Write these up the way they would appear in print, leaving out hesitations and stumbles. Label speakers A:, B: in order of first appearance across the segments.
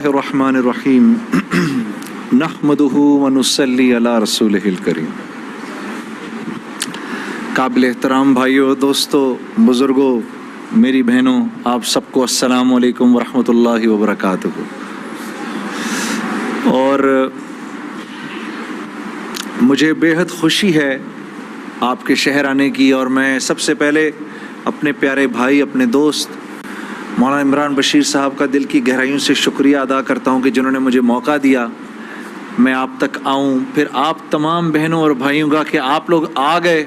A: الرحمن الرحیم نحمدہ ونصلی علی رسولہ الکریم۔ قابل احترام بھائیوں، دوستوں، بزرگوں، میری بہنوں، آپ سب کو السلام علیکم ورحمۃ اللہ وبرکاتہ۔ اور مجھے بے حد خوشی ہے آپ کے شہر آنے کی، اور میں سب سے پہلے اپنے پیارے بھائی، اپنے دوست مولانا عمران بشیر صاحب کا دل کی گہرائیوں سے شکریہ ادا کرتا ہوں کہ جنہوں نے مجھے موقع دیا میں آپ تک آؤں، پھر آپ تمام بہنوں اور بھائیوں کا کہ آپ لوگ آ گئے،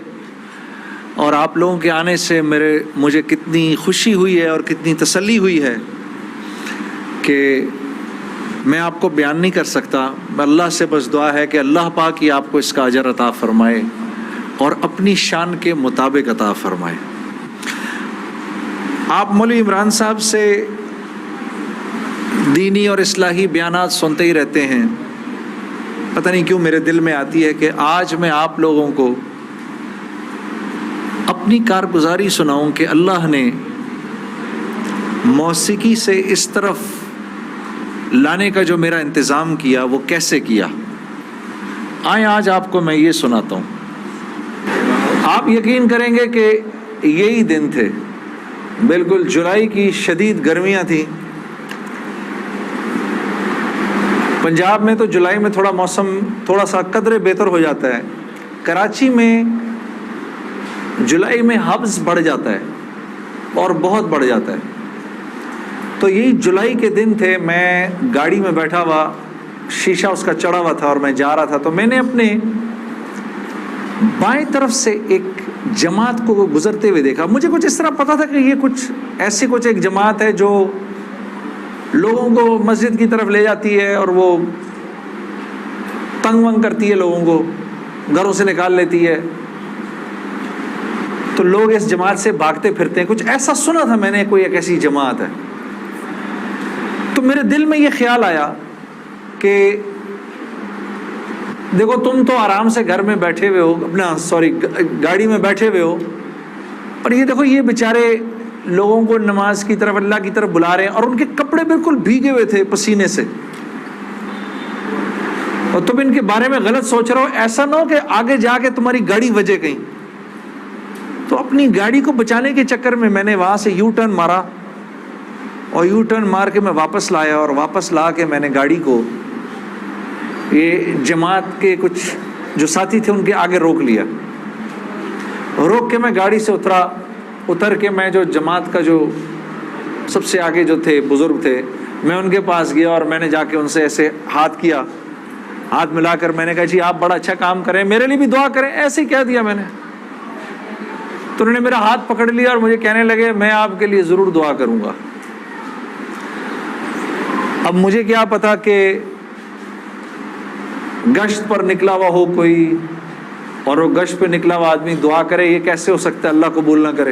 A: اور آپ لوگوں کے آنے سے مجھے کتنی خوشی ہوئی ہے اور کتنی تسلی ہوئی ہے کہ میں آپ کو بیان نہیں کر سکتا۔ اللہ سے بس دعا ہے کہ اللہ پاک ہی آپ کو اس کا اجر عطا فرمائے اور اپنی شان کے مطابق عطا فرمائے۔ آپ مولوی عمران صاحب سے دینی اور اصلاحی بیانات سنتے ہی رہتے ہیں، پتہ نہیں کیوں میرے دل میں آتی ہے کہ آج میں آپ لوگوں کو اپنی کارگزاری سناؤں کہ اللہ نے موسیقی سے اس طرف لانے کا جو میرا انتظام کیا وہ کیسے کیا۔ آئیں آج آپ کو میں یہ سناتا ہوں۔ آپ یقین کریں گے کہ یہی دن تھے، بالکل جولائی کی شدید گرمیاں تھیں۔ پنجاب میں تو جولائی میں موسم تھوڑا سا قدرے بہتر ہو جاتا ہے، کراچی میں جولائی میں حبس بڑھ جاتا ہے اور بہت بڑھ جاتا ہے۔ تو یہی جولائی کے دن تھے، میں گاڑی میں بیٹھا ہوا، شیشہ اس کا چڑھا ہوا تھا اور میں جا رہا تھا، تو میں نے اپنے بائیں طرف سے ایک جماعت کو گزرتے ہوئے دیکھا۔ مجھے کچھ اس طرح پتا تھا کہ یہ کچھ ایک جماعت ہے جو لوگوں کو مسجد کی طرف لے جاتی ہے اور وہ تنگ ونگ کرتی ہے، لوگوں کو گھروں سے نکال لیتی ہے، تو لوگ اس جماعت سے بھاگتے پھرتے ہیں۔ کچھ ایسا سنا تھا میں نے، کوئی ایک ایسی جماعت ہے۔ تو میرے دل میں یہ خیال آیا کہ دیکھو تم تو آرام سے گھر میں بیٹھے ہوئے ہو، گاڑی میں بیٹھے ہوئے ہو، اور یہ دیکھو یہ بیچارے لوگوں کو نماز کی طرف، اللہ کی طرف بلا رہے ہیں، اور ان کے کپڑے بالکل بھیگے ہوئے تھے پسینے سے، اور تم ان کے بارے میں غلط سوچ رہے ہو، ایسا نہ ہو کہ آگے جا کے تمہاری گاڑی وجے کہیں۔ تو اپنی گاڑی کو بچانے کے چکر میں نے وہاں سے یو ٹرن مارا، اور یو ٹرن مار کے میں واپس لایا، اور واپس لا کے میں نے گاڑی کو یہ جماعت کے کچھ جو ساتھی تھے ان کے آگے روک لیا۔ روک کے میں گاڑی سے اتر کے میں جو جماعت کا جو سب سے آگے جو تھے بزرگ تھے، میں ان کے پاس گیا اور میں نے جا کے ان سے ایسے ہاتھ ملا کر میں نے کہا جی آپ بڑا اچھا کام کریں، میرے لیے بھی دعا کریں، ایسے ہی کہہ دیا میں نے۔ تو انہوں نے میرا ہاتھ پکڑ لیا اور مجھے کہنے لگے میں آپ کے لیے ضرور دعا کروں گا۔ اب مجھے کیا پتا کہ گشت پر نکلا ہوا ہو کوئی، اور وہ گشت پہ نکلا ہوا آدمی دعا کرے، یہ کیسے ہو سکتا ہے؟ اللہ قبول نہ کرے۔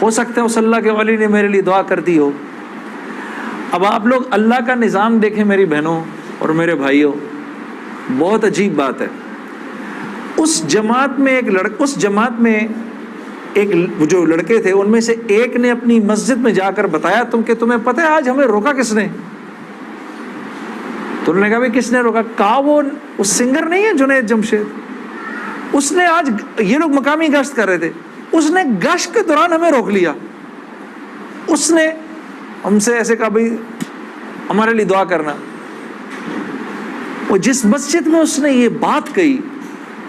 A: ہو سکتا ہے اس اللہ کے ولی نے میرے لیے دعا کر دی ہو۔ اب آپ لوگ اللہ کا نظام دیکھیں میری بہنوں اور میرے بھائیوں، بہت عجیب بات ہے۔ اس جماعت میں ایک جو لڑکے تھے ان میں سے ایک نے اپنی مسجد میں جا کر بتایا کہ تمہیں پتہ ہے آج ہمیں روکا کس نے؟ تو انہوں نے کہا بھائی کس نے روکا؟ کہا وہ سنگر نہیں ہے جنید جمشید، اس نے آج، یہ لوگ مقامی گشت کر رہے تھے، اس نے گشت کے دوران ہمیں روک لیا، اس نے ہم سے ایسے کہا بھائی ہمارے لیے دعا کرنا۔ اور جس مسجد میں اس نے یہ بات کہی،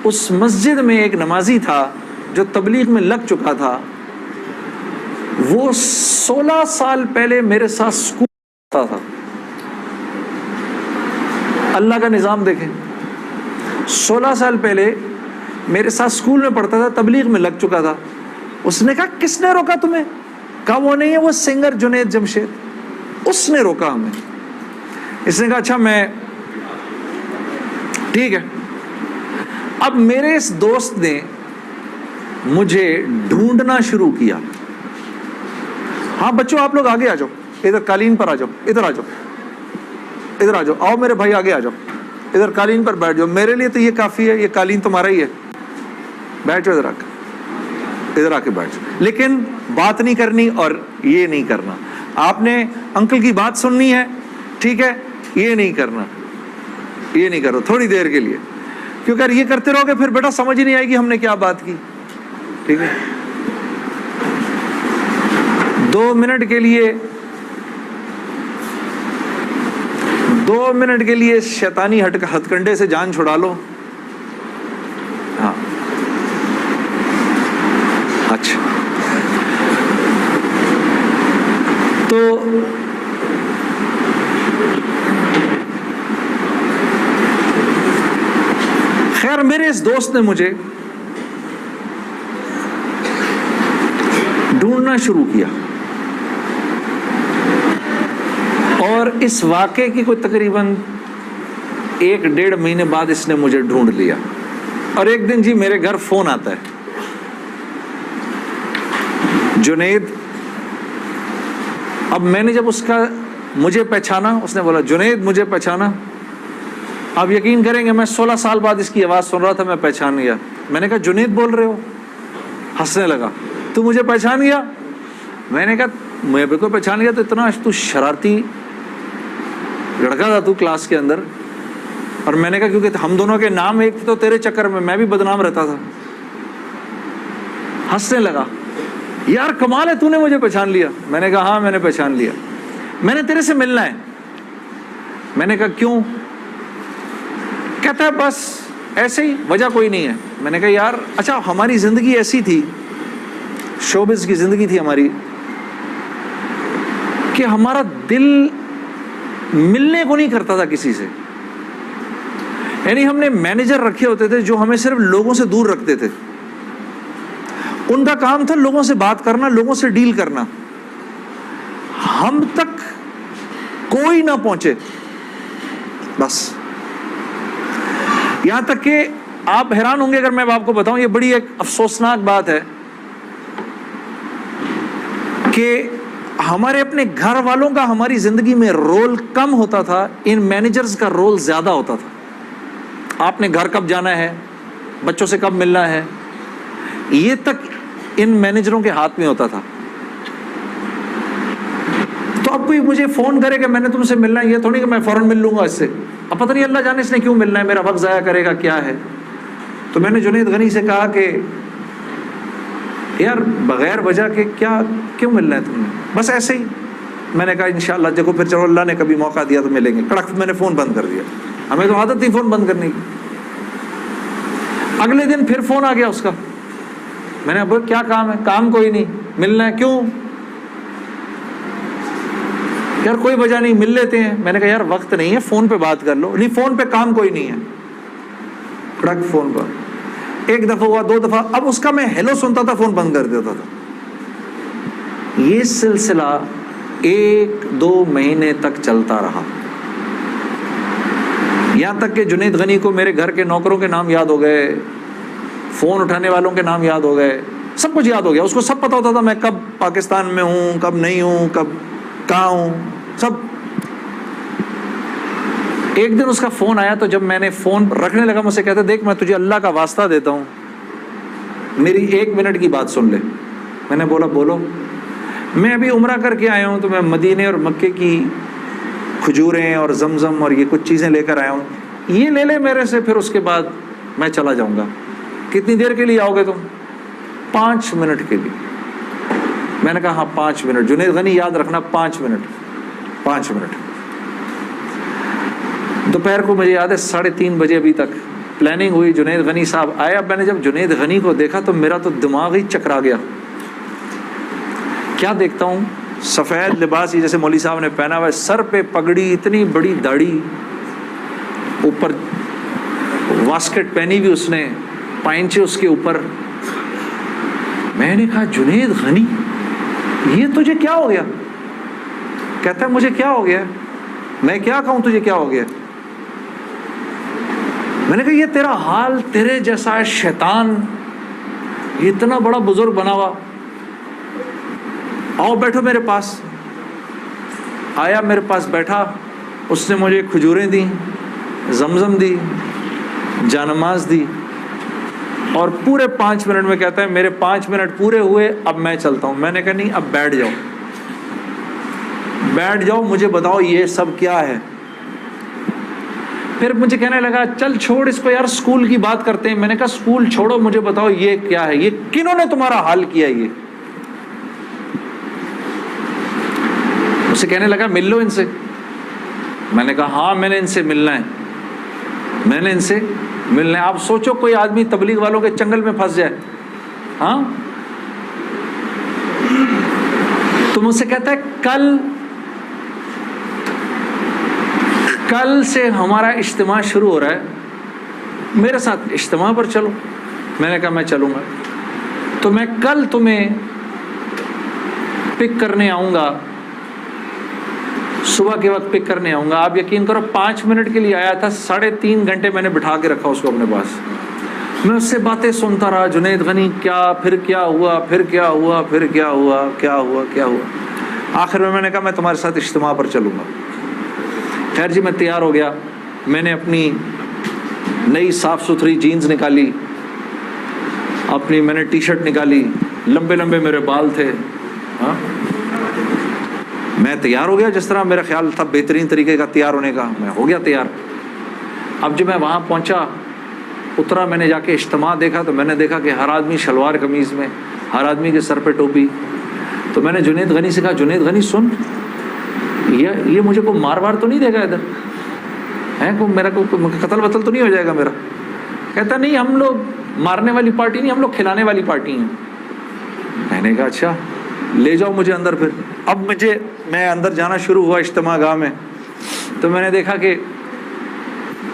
A: اس مسجد میں ایک نمازی تھا جو تبلیغ میں لگ چکا تھا، وہ 16 سال پہلے میرے ساتھ اسکول پڑھتا تھا۔ اللہ کا نظام دیکھیں، 16 سال پہلے میرے ساتھ اسکول میں پڑھتا تھا، تبلیغ میں لگ چکا تھا۔ اس نے کہا کس نے روکا تمہیں؟ کہا وہ نہیں ہے، وہ سنگر جنید جمشید، اس نے روکا ہمیں۔ اس نے کہا اچھا میں ٹھیک ہے۔ اب میرے اس دوست نے مجھے ڈھونڈنا شروع کیا۔ ہاں بچوں آپ لوگ آگے آ جاؤ، ادھر قالین پر آ جاؤ، ادھر آ جاؤ، آؤ میرے بھائی آگے آ جاؤ، ادھر قالین پر بیٹھ جاؤ، میرے لیے تو یہ کافی ہے، یہ قالین تمہارا ہی ہے، بیٹھ جاؤ ادھر آ کے بیٹھ جاؤ، لیکن بات نہیں کرنی اور یہ نہیں کرنا۔ آپ نے انکل کی بات سننی ہے ٹھیک ہے یہ نہیں کرنا، یہ نہیں کرو تھوڑی دیر کے لیے، کیونکہ اگر یہ کرتے رہو گے پھر بیٹا سمجھ ہی نہیں آئے گی ہم نے کیا بات کی. ٹھیک ہے 2 منٹ کے لیے شیطانی ہتھ کنڈے سے جان چھڑا لو. ہاں اچھا تو خیر میرے اس دوست نے مجھے ڈھونڈنا شروع کیا، اور اس واقعے کی کوئی تقریباً 1-1.5 مہینے بعد اس نے مجھے ڈھونڈ لیا. اور ایک دن جی میرے گھر فون آتا ہے، جنید. اب میں نے جب اس کا مجھے پہچانا، اس نے بولا جنید مجھے پہچانا. آپ یقین کریں گے میں 16 سال بعد اس کی آواز سن رہا تھا، میں پہچان گیا. میں نے کہا جنید بول رہے ہو؟ ہنسنے لگا. تو مجھے پہچان گیا؟ میں نے کہا میں بالکل پہچان گیا. تو اتنا تو شرارتی لڑکا تھا تو کلاس کے اندر. اور میں نے کہا کیونکہ ہم دونوں کے نام ایک تو تیرے چکر میں بھی بدنام رہتا تھا. ہنسنے لگا. یار کمال ہے تو نے مجھے پہچان لیا. میں نے کہا ہاں میں نے پہچان لیا. میں نے تیرے سے ملنا ہے. میں نے کہا کیوں؟ کہتا ہے بس ایسے ہی، وجہ کوئی نہیں ہے. میں نے کہا یار اچھا ہماری زندگی ایسی تھی، شوبز کی زندگی تھی ہماری، کہ ہمارا دل ملنے کو نہیں کرتا تھا کسی سے. یعنی ہم نے مینیجر رکھے ہوتے تھے جو ہمیں صرف لوگوں سے دور رکھتے تھے. ان کا کام تھا لوگوں سے بات کرنا، لوگوں سے ڈیل کرنا. ہم تک کوئی نہ پہنچے بس. یہاں تک کہ آپ حیران ہوں گے اگر میں آپ کو بتاؤں، یہ بڑی ایک افسوسناک بات ہے کہ ہمارے اپنے گھر والوں کا ہماری زندگی میں رول کم ہوتا تھا، ان مینیجرز کا رول زیادہ ہوتا تھا. آپ نے گھر کب جانا ہے، بچوں سے کب ملنا ہے، یہ تک ان مینیجروں کے ہاتھ میں ہوتا تھا. تو اب کوئی مجھے فون کرے کہ میں نے تم سے ملنا ہے، یہ تھوڑی کہ میں فوراً مل لوں گا اس سے. اب پتہ نہیں اللہ جانے اس نے کیوں ملنا ہے، میرا وقت ضائع کرے گا کیا ہے. تو میں نے جنید غنی سے کہا کہ یار بغیر وجہ کے کیوں ملنا ہے تم نے، بس ایسے ہی. میں نے کہا انشاءاللہ دیکھو پھر چلو اللہ نے کبھی موقع دیا تو ملیں گے. کڑک میں نے فون بند کر دیا. ہمیں تو عادت تھی فون بند کرنے کی. اگلے دن پھر فون آ گیا اس کا. میں نے بولا کیا کام ہے؟ کام کوئی نہیں، ملنا ہے. کیوں؟ یار کوئی وجہ نہیں، مل لیتے ہیں. میں نے کہا یار وقت نہیں ہے، فون پہ بات کر لو. نہیں فون پہ کام کوئی نہیں ہے. کڑک فون پر. ایک دفعہ ہوا، 2 دفعہ. اب اس کا میں ہیلو سنتا تھا، فون بند کر دیتا تھا. یہ سلسلہ 1-2 مہینے تک چلتا رہا. یہاں تک کہ جنید غنی کو میرے گھر کے نوکروں کے نام یاد ہو گئے، فون اٹھانے والوں کے نام یاد ہو گئے، سب کچھ یاد ہو گیا. اس کو سب پتا ہوتا تھا میں کب پاکستان میں ہوں، کب نہیں ہوں، کب کہاں ہوں، سب. ایک دن اس کا فون آیا، تو جب میں نے فون رکھنے لگا مجھ سے کہتے دیکھ میں تجھے اللہ کا واسطہ دیتا ہوں میری 1 منٹ کی بات سن لے. میں نے بولا بولو. میں ابھی عمرہ کر کے آیا ہوں، تو میں مدینے اور مکے کی کھجوریں اور زمزم اور یہ کچھ چیزیں لے کر آیا ہوں، یہ لے لے میرے سے، پھر اس کے بعد میں چلا جاؤں گا. کتنی دیر کے لیے آؤ گے تم؟ 5 منٹ کے لیے. میں نے کہا ہاں 5 منٹ. جنید غنی یاد رکھنا 5 منٹ. 5 منٹ. دوپہر کو مجھے یاد ہے 3:30 بجے ابھی تک پلاننگ ہوئی. جنید غنی صاحب آئے. اب میں نے جب جنید غنی کو دیکھا تو میرا تو دماغ ہی چکرا گیا. کیا دیکھتا ہوں، سفید لباس جیسے مولوی صاحب نے پہنا ہوا ہے، سر پہ پگڑی، اتنی بڑی داڑھی، اوپر واسکٹ پہنی ہوئی اس نے، پائنچے اس کے اوپر. میں نے کہا جنید غنی یہ تجھے کیا ہو گیا؟ کہتا ہے مجھے کیا ہو گیا؟ میں کیا کہوں تجھے کیا ہو گیا؟ میں نے کہا یہ تیرا حال تیرے جیسا ہے شیطان، یہ اتنا بڑا بزرگ بنا ہوا. آؤ بیٹھو میرے پاس. آیا میرے پاس بیٹھا. اس نے مجھے کھجوریں دیں، زمزم دی، جانماز دی، اور پورے 5 منٹ میں کہتا ہے میرے 5 منٹ پورے ہوئے، اب میں چلتا ہوں. میں نے کہا نہیں اب بیٹھ جاؤ. بیٹھ جاؤ, مجھے بتاؤ یہ سب کیا ہے. پھر مجھے کہنے لگا چل چھوڑ اس کو یار, اسکول کی بات کرتے ہیں. میں نے کہا اسکول چھوڑو, مجھے بتاؤ یہ کیا ہے, یہ کنہوں نے تمہارا حال کیا. یہ اسے کہنے لگا مل لو ان سے. میں نے کہا ہاں میں نے ان سے ملنا ہے, میں نے ان سے ملنا ہے. آپ سوچو کوئی آدمی تبلیغ والوں کے چنگل میں پھنس جائے, ہاں, تو مجھ سے کہتا ہے کل سے ہمارا اجتماع شروع ہو رہا ہے, میرے ساتھ اجتماع پر چلو. میں نے کہا میں چلوں گا. تو میں کل تمہیں پک کرنے آؤں گا, صبح کے وقت پک کرنے آؤں گا. آپ یقین کرو 5 منٹ کے لیے آیا تھا, 3.5 گھنٹے میں نے بٹھا کے رکھا اس کو اپنے پاس. میں اس سے باتیں سنتا رہا, جنید غنی کیا, پھر کیا ہوا, پھر کیا ہوا, پھر کیا ہوا, کیا ہوا, کیا ہوا. آخر میں نے کہا میں تمہارے ساتھ اجتماع پر چلوں گا. خیر جی, میں تیار ہو گیا. میں نے اپنی نئی صاف ستھری جینز نکالی, اپنی میں نے ٹی شرٹ نکالی, لمبے لمبے میرے بال تھے. ہاں, میں تیار ہو گیا جس طرح میرا خیال تھا بہترین طریقے کا تیار ہونے کا. میں ہو گیا تیار. اب جب میں وہاں پہنچا, اترا, میں نے جا کے اجتماع دیکھا تو میں نے دیکھا کہ ہر آدمی شلوار قمیض میں, ہر آدمی کے سر پہ ٹوپی. تو میں نے جنید غنی سے کہا جنید غنی سن, یہ مجھے کوئی مار وار تو نہیں دے گا ادھر ہے, کو میرا کوئی قتل وتل تو نہیں ہو جائے گا میرا. کہتا نہیں ہم لوگ مارنے والی پارٹی نہیں, ہم لوگ کھلانے والی پارٹی ہیں. میں نے کہا اچھا لے جاؤ مجھے اندر. پھر اب میں اندر جانا شروع ہوا اجتماع گاہ میں, تو میں نے دیکھا کہ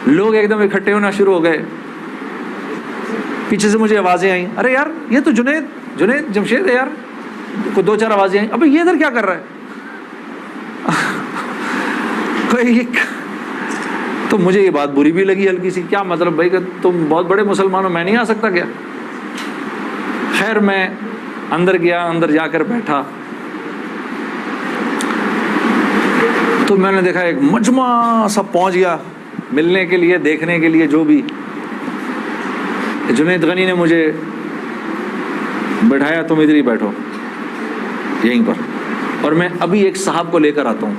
A: لوگ ایک دم اکٹھے ہونا شروع ہو گئے. پیچھے سے مجھے آوازیں آئیں, ارے یار یہ تو جنید جمشید ہے یار. کو 2-4 آوازیں آئیں, ابھی یہ ادھر کیا کر رہا ہے. تو مجھے یہ بات بری بھی لگی ہلکی سی, کیا مطلب بھائی کہ تم بہت بڑے مسلمان ہو, میں نہیں آ سکتا کیا. خیر میں اندر گیا, اندر جا کر بیٹھا تو میں نے دیکھا ایک مجمع سب پہنچ گیا ملنے کے لیے, دیکھنے کے لیے. جو بھی جنید غنی نے مجھے بٹھایا, تم ادھر ہی بیٹھو یہیں پر, اور میں ابھی ایک صاحب کو لے کر آتا ہوں.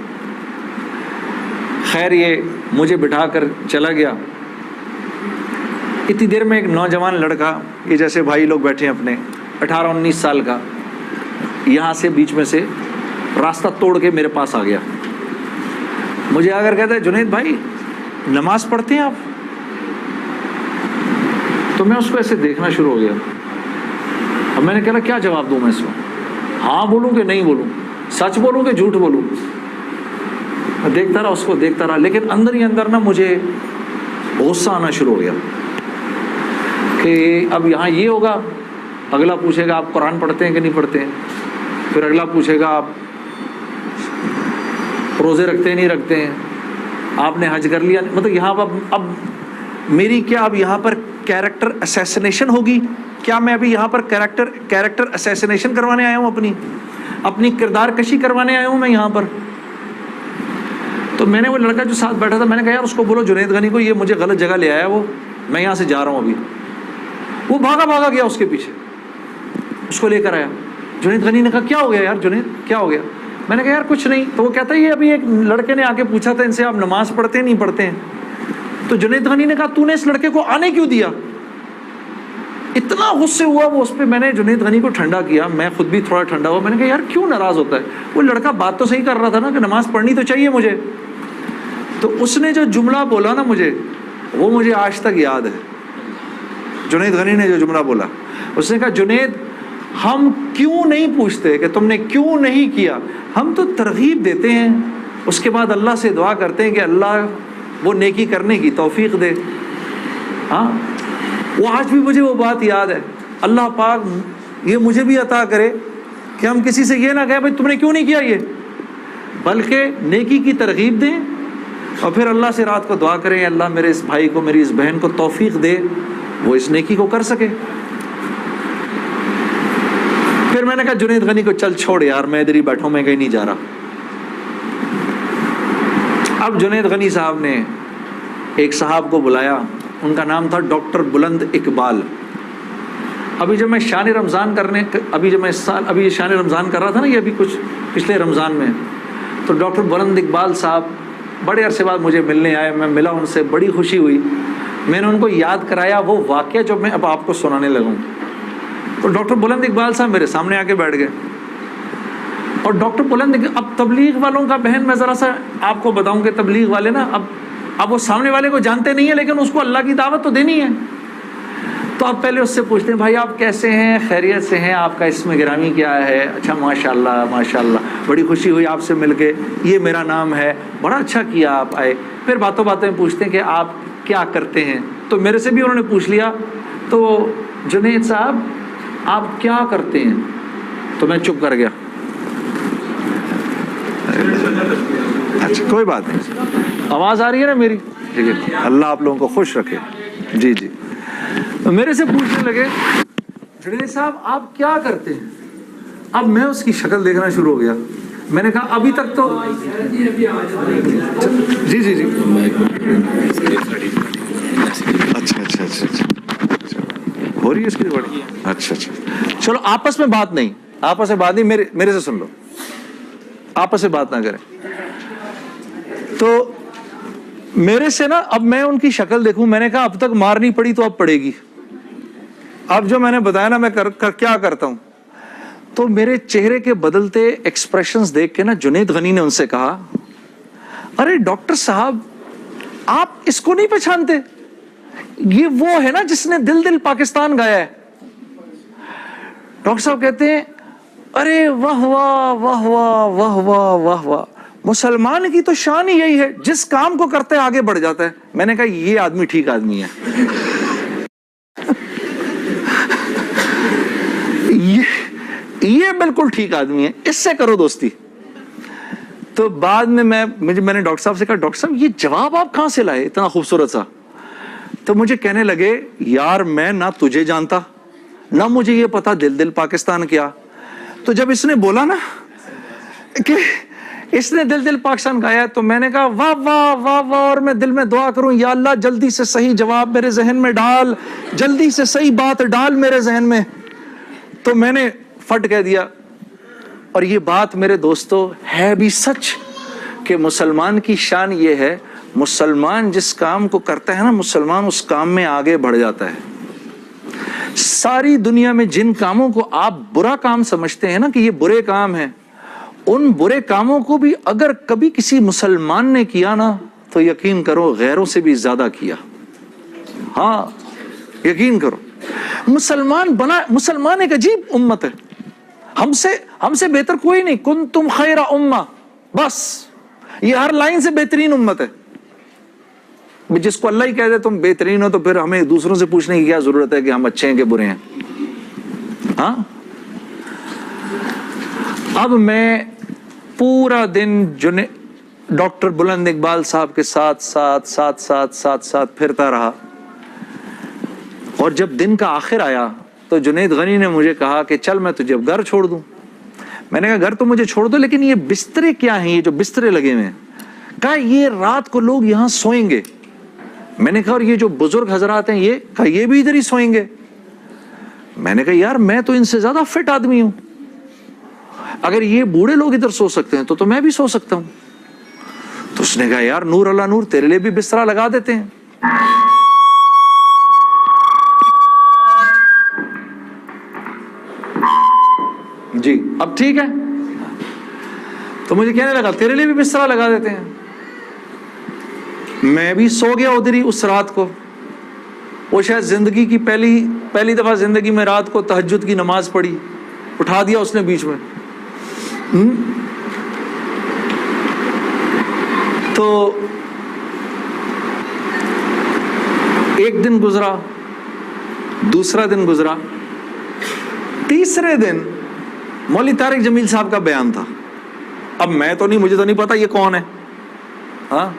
A: خیر یہ مجھے بٹھا کر چلا گیا. اتنی دیر میں ایک نوجوان لڑکا, یہ جیسے بھائی لوگ بیٹھے ہیں اپنے, 18-19 سال کا, یہاں سے بیچ میں سے راستہ توڑ کے میرے پاس آ گیا. مجھے آ کر کہتا ہے جنید بھائی نماز پڑھتے ہیں آپ. تو میں اس کو ایسے دیکھنا شروع ہو گیا. اب میں نے کہا کیا جواب دوں میں اس کو, ہاں بولوں کہ نہیں بولوں, سچ بولوں کہ جھوٹ بولوں. میں دیکھتا رہا اس کو, دیکھتا رہا, لیکن اندر ہی اندر نا مجھے غصہ آنا شروع ہو گیا کہ اب یہاں یہ ہوگا, اگلا پوچھے گا آپ قرآن پڑھتے ہیں کہ نہیں پڑھتے ہیں, پھر اگلا پوچھے گا آپ روزے رکھتے ہیں نہیں رکھتے ہیں, آپ نے حج کر لیا. مطلب یہاں اب میری کیا اب یہاں پر کیریکٹر اسیسنیشن ہوگی کیا؟ میں ابھی یہاں پر کیریکٹر اسیسنیشن کروانے آیا ہوں, اپنی کردار کشی کروانے آیا ہوں میں یہاں پر. تو میں نے وہ لڑکا جو ساتھ بیٹھا تھا, میں نے کہا یار اس کو بولو جنید غنی کو, یہ مجھے غلط جگہ لے آیا, میں یہاں سے جا رہا ہوں ابھی. وہ بھاگا گیا اس کے پیچھے, اس کو لے کر آیا. جنید غنی نے کہا کیا ہو گیا یار جنید, کیا ہو گیا؟ میں نے کہا یار کچھ نہیں. تو وہ کہتا ہے یہ ابھی ایک لڑکے نے آ کے پوچھا تھا ان سے آپ نماز پڑھتے ہیں نہیں پڑھتے ہیں. تو جنید غنی نے کہا تو نے اس لڑکے کو آنے کیوں دیا؟ اتنا غصے ہوا وہ اس پہ. میں نے جنید غنی کو ٹھنڈا کیا, میں خود بھی تھوڑا ٹھنڈا ہوا. میں نے کہا یار کیوں ناراض ہوتا ہے, وہ لڑکا بات تو صحیح کر رہا تھا نا کہ نماز پڑھنی تو چاہیے مجھے. تو اس نے جو جملہ بولا نا مجھے, وہ مجھے آج تک یاد ہے. جنید غنی نے جو جملہ بولا, اس نے کہا جنید ہم کیوں نہیں پوچھتے کہ تم نے کیوں نہیں کیا, ہم تو ترغیب دیتے ہیں, اس کے بعد اللہ سے دعا کرتے ہیں کہ اللہ وہ نیکی کرنے کی توفیق دے. ہاں وہ آج بھی مجھے وہ بات یاد ہے. اللہ پاک یہ مجھے بھی عطا کرے کہ ہم کسی سے یہ نہ کہیں بھائی تم نے کیوں نہیں کیا یہ, بلکہ نیکی کی ترغیب دیں اور پھر اللہ سے رات کو دعا کریں اللہ میرے اس بھائی کو, میری اس بہن کو توفیق دے وہ اس نیکی کو کر سکے. پھر میں نے کہا جنید غنی کو چل چھوڑ یار, میں ادھر ہی بیٹھا ہوں, میں کہیں نہیں جا رہا. اب جنید غنی صاحب نے ایک صاحب کو بلایا, ان کا نام تھا ڈاکٹر بلند اقبال. ابھی جب میں شان رمضان کرنے, ابھی جب میں ابھی شان رمضان کر رہا تھا نا, یہ ابھی کچھ پچھلے رمضان میں, تو ڈاکٹر بلند اقبال صاحب بڑے عرصے بعد مجھے ملنے آئے، میں ملا ان سے، بڑی خوشی ہوئی، میں نے ان کو یاد کرایا وہ واقعہ جو میں اب آپ کو سنانے لگا ہوں۔ تو ڈاکٹر بلند اقبال صاحب میرے سامنے آ کے بیٹھ گئے، اور ڈاکٹر بلند، اب تبلیغ والوں کا بہن میں ذرا سا آپ کو بتاؤں کہ تبلیغ والے نا اب وہ سامنے والے کو جانتے نہیں ہیں، لیکن اس کو اللہ کی دعوت تو دینی ہے، تو آپ پہلے اس سے پوچھتے ہیں بھائی آپ کیسے ہیں، خیریت سے ہیں، آپ کا اسم گرامی کیا ہے؟ اچھا ماشاء اللہ ماشاء اللہ، بڑی خوشی ہوئی آپ سے مل کے، یہ میرا نام ہے، بڑا اچھا کیا آپ آئے۔ پھر باتوں باتوں میں پوچھتے ہیں کہ آپ کیا کرتے ہیں، تو میرے سے بھی انہوں نے پوچھ لیا، تو جنید صاحب آپ کیا کرتے ہیں؟ تو میں چپ کر گیا۔ اچھا کوئی بات نہیں، آواز آ رہی ہے نا میری؟ ٹھیک ہے، اللہ آپ لوگوں کو خوش رکھے۔ جی جی، میرے سے پوچھنے لگے جنید صاحب آپ کیا کرتے ہیں؟ اب میں اس کی شکل دیکھنا شروع ہو گیا، میں نے کہا ابھی تک تو جی جی جی، اچھا اچھا اچھا اچھا، ہو رہی ہے اس کی ریکارڈنگ؟ اچھا اچھا، چلو آپس میں بات نہیں، آپس میں بات نہیں، میرے سے سن لو، آپس میں بات نہ کریں۔ تو میرے سے نا اب میں ان کی شکل دیکھوں، میں نے کہا اب تک مار نہیں پڑی تو اب پڑے گی، اب جو میں نے بتایا نا میں کیا کرتا ہوں۔ تو میرے چہرے کے بدلتے ایکسپریشنز دیکھ کے نا جنید غنی نے ان سے کہا ارے ڈاکٹر صاحب آپ اس کو نہیں پہچانتے؟ یہ وہ ہے نا جس نے دل دل پاکستان گایا ہے۔ ڈاکٹر صاحب کہتے ہیں ارے واہ واہ واہ واہ واہ واہ واہ واہ، مسلمان کی تو شان ہی یہی ہے، جس کام کو کرتے آگے بڑھ جاتا ہے۔ میں نے کہا یہ آدمی ٹھیک آدمی ہے، یہ بالکل ٹھیک آدمی ہے، اس سے کرو دوستی۔ تو بعد میں میں نے ڈاکٹر صاحب سے کہا ڈاکٹر صاحب یہ جواب آپ کہاں سے لائے اتنا خوبصورت سا؟ تو مجھے کہنے لگے یار میں نہ تجھے جانتا نہ مجھے یہ پتا دل دل پاکستان کیا۔ تو جب اس نے بولا نا کہ اس نے دل دل پاکستان گایا تو میں نے کہا واہ واہ واہ واہ، اور میں دل میں دعا کروں یا اللہ جلدی سے صحیح جواب میرے ذہن میں ڈال، جلدی سے صحیح بات ڈال میرے ذہن میں۔ تو میں نے فٹ کہہ دیا، اور یہ بات میرے دوستو ہے بھی سچ کہ مسلمان کی شان یہ ہے، مسلمان جس کام کو کرتا ہے نا مسلمان اس کام میں آگے بڑھ جاتا ہے۔ ساری دنیا میں جن کاموں کو آپ برا کام سمجھتے ہیں نا کہ یہ برے کام ہیں، ان برے کاموں کو بھی اگر کبھی کسی مسلمان نے کیا نا تو یقین کرو غیروں سے بھی زیادہ کیا۔ ہاں یقین کرو، مسلمان ایک عجیب امت ہے، ہم سے بہتر کوئی نہیں، کنتم خیر امہ، بس یہ ہر لائن سے بہترین امت ہے۔ جس کو اللہ ہی کہہ دے تم بہترین ہو تو پھر ہمیں دوسروں سے پوچھنے کی کیا ضرورت ہے کہ ہم اچھے ہیں کہ برے ہیں؟ ہاں اب میں پورا دن ڈاکٹر بلند اقبال صاحب کے ساتھ پھرتا رہا، اور جب دن کا آخر آیا تو جنید غنی نے مجھے کہا کہ چل میں تجھے اب گھر چھوڑ دوں۔ میں نے کہا گھر تو مجھے چھوڑ دو، لیکن یہ بسترے کیا ہیں، یہ جو بسترے لگے ہوئے ہیں؟ کہا یہ رات کو لوگ یہاں سوئیں گے۔ میں نے کہا اور یہ جو بزرگ حضرات ہیں یہ؟ کہا یہ بھی ادھر ہی سوئیں گے۔ میں نے کہا یار میں تو ان سے زیادہ فٹ آدمی ہوں، اگر یہ بوڑھے لوگ ادھر سو سکتے ہیں تو میں بھی سو سکتا ہوں۔ تو اس نے کہا یار نور اللہ نور، تیرے لیے بھی بسترا لگا دیتے ہیں۔ جی اب ٹھیک ہے، تو مجھے کہنے لگا تیرے لیے بھی بسترا لگا دیتے ہیں۔ میں بھی سو گیا ادھر ہی اس رات کو۔ وہ شاید زندگی کی پہلی دفعہ زندگی میں رات کو تہجد کی نماز پڑھی، اٹھا دیا اس نے بیچ میں۔ تو ایک دن گزرا، دوسرا دن گزرا، تیسرے دن مولوی طارق جمیل صاحب کا بیان تھا۔ اب مجھے تو نہیں پتا یہ کون ہے، ہاں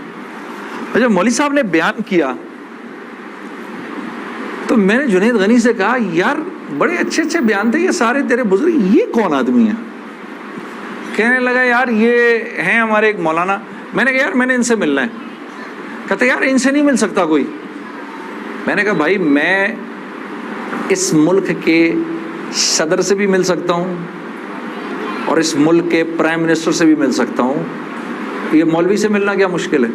A: جب مولوی صاحب نے بیان کیا تو میں نے جنید غنی سے کہا یار بڑے اچھے اچھے بیان تھے یہ سارے تیرے بزرگ، یہ کون آدمی ہے؟ کہنے لگا یار یہ ہیں ہمارے ایک مولانا۔ میں نے کہا یار میں نے ان سے ملنا ہے۔ کہتا یار ان سے نہیں مل سکتا کوئی۔ میں نے کہا بھائی میں اس ملک کے صدر سے بھی مل سکتا ہوں اور اس ملک کے پرائم منسٹر سے بھی مل سکتا ہوں، یہ مولوی سے ملنا کیا مشکل ہے؟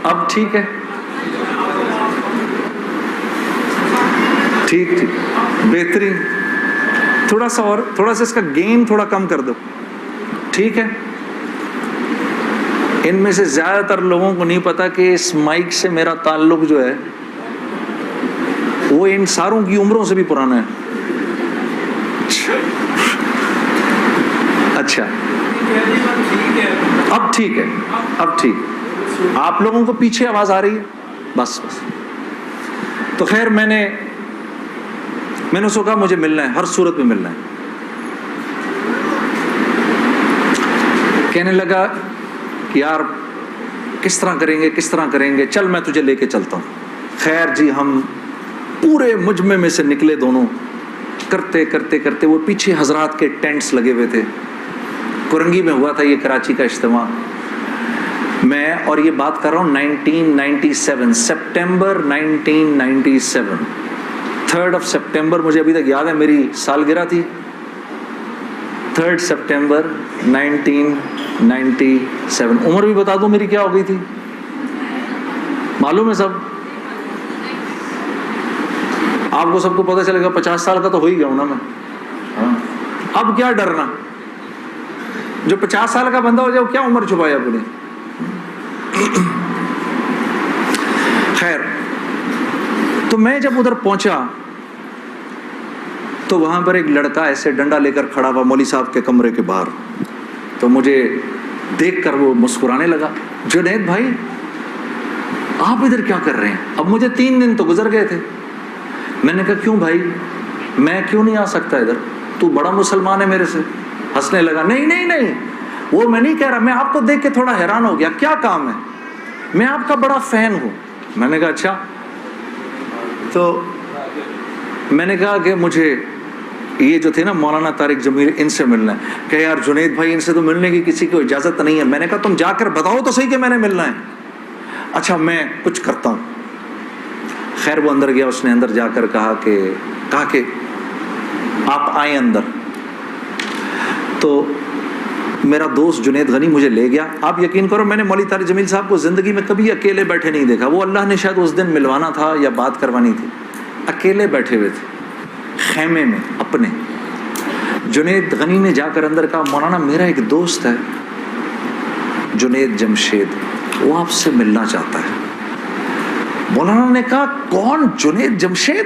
A: اب ٹھیک ہے، ٹھیک ٹھیک، بہترین، تھوڑا سا اور، تھوڑا سا اس کا گین تھوڑا کم کر دو، ٹھیک ہے۔ ان میں سے زیادہ تر لوگوں کو نہیں پتا کہ اس مائک سے میرا تعلق جو ہے وہ ان ساروں کی عمروں سے بھی پرانا ہے۔ اچھا اب ٹھیک ہے، اب ٹھیک، آپ لوگوں کو پیچھے آواز آ رہی ہے؟ بس بس۔ تو خیر میں نے اس کو کہا مجھے ملنا ہے، ہر صورت میں ملنا ہے۔ کہنے لگا یار کس طرح کریں گے، چل میں تجھے لے کے چلتا ہوں۔ خیر جی ہم پورے مجمع میں سے نکلے دونوں، کرتے کرتے وہ پیچھے حضرات کے ٹینٹس لگے ہوئے تھے، کرنگی میں ہوا تھا یہ کراچی کا اجتماع، میں اور یہ بات کر رہا ہوں 1997 سپٹمبر 1997، 3 سپٹمبر مجھے ابھی تک یاد ہے، میری سالگرہ تھی 3 سپٹمبر 1997۔ عمر بھی بتا دوں میری کیا ہو گئی تھی، معلوم ہے سب؟ آپ کو سب کو پتہ چلے گا 50 سال کا تو ہو ہی گیا ہوں نا میں، ہاں اب کیا ڈرنا، جو 50 سال کا بندہ ہو جائے وہ کیا عمر چھپایا اپنی۔ خیر تو میں جب ادھر پہنچا تو وہاں پر ایک لڑکا ایسے ڈنڈا لے کر کھڑا ہوا مولوی صاحب کے کمرے کے باہر، تو مجھے دیکھ کر وہ مسکرانے لگا، جنید بھائی آپ ادھر کیا کر رہے ہیں؟ اب مجھے 3 دن تو گزر گئے تھے۔ میں نے کہا کیوں بھائی، میں کیوں نہیں آ سکتا ادھر، تو بڑا مسلمان ہے میرے سے۔ ہنسنے لگا، نہیں وہ میں نہیں کہہ رہا، میں آپ کو دیکھ کے تھوڑا حیران ہو گیا، کیا کام ہے؟ میں آپ کا بڑا فین ہوں۔ میں نے کہا اچھا، تو میں نے کہا کہ مجھے یہ جو تھے نا مولانا طارق جمیل، ان سے ملنا ہے۔ کہ یار جنید بھائی ان سے تو ملنے کی کسی کو اجازت نہیں ہے۔ میں نے کہا تم جا کر بتاؤ تو صحیح کہ میں نے ملنا ہے۔ اچھا میں کچھ کرتا ہوں۔ خیر وہ اندر گیا، اس نے اندر جا کر کہا کہ آپ آئیں اندر۔ تو میرا دوست جنید غنی مجھے لے گیا۔ آپ یقین کرو میں نے مولوی طارق جمیل صاحب کو زندگی میں کبھی اکیلے بیٹھے نہیں دیکھا، وہ اللہ نے شاید اس دن ملوانا تھا یا بات کروانی تھی، اکیلے بیٹھے ہوئے تھے خیمے میں اپنے۔ جنید غنی نے جا کر اندر کہا مولانا میرا ایک دوست ہے جنید جمشید، وہ آپ سے ملنا چاہتا ہے۔ مولانا نے کہا کون؟ جنید جمشید؟